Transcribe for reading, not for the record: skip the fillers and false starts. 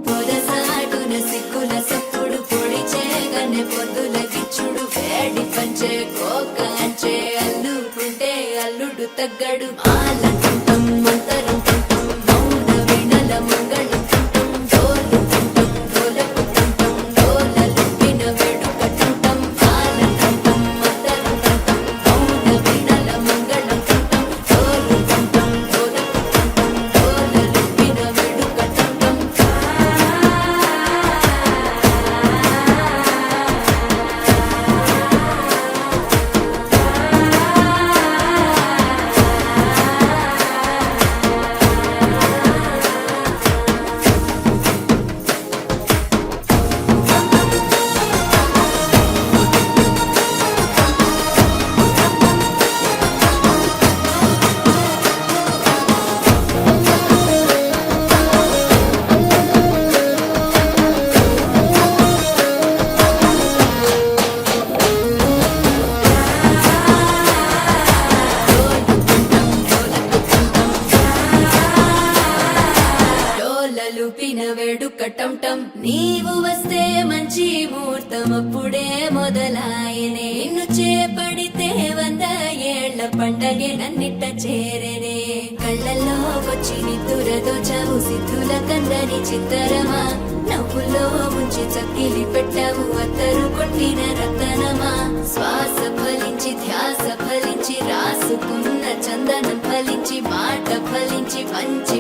పొదసాటున సిక్కుల సప్పుడు పొడి చేయగానే పొద్దుల గిచ్చుడు వేడి పంచే కోక అంచే అల్లుకుంటే అల్లుడు తగ్గడు ఆలంటుంటాం మంతరం తుంటాం మౌన వినల మంగళం తుంటాం డోలు తుంటాం డోలకు తుంటాం డోలలు విన వేడుక తుంటాం ఆలంటుంటాం మంతరం తుంటాం మౌన వినల మంగళం తుంటాం డోలు తుంటాం డోలకు తుంటాం డోలలు విన వేడుక తుంటాం డోలలు పిన వేడుకటంటం నీవు వస్తే మంచి ముహూర్తం అప్పుడే మొదలాయనే నిన్ను చేపడితే 100 ఏళ్ల పండగే నన్నిట్ట చేరేనే కళ్ళల్లో వచ్చి నిద్దురదో చవు సిద్ధుల కందని చిత్తరమా నవ్వులో ముంచి చక్కిలి పెట్టావు అత్తరు కొట్టిన రతనమా శ్వాస ఫలించి ధ్యాస ఫలించి రాసుకున్న చందనం ఫలించి మాట ఫలించి పంచి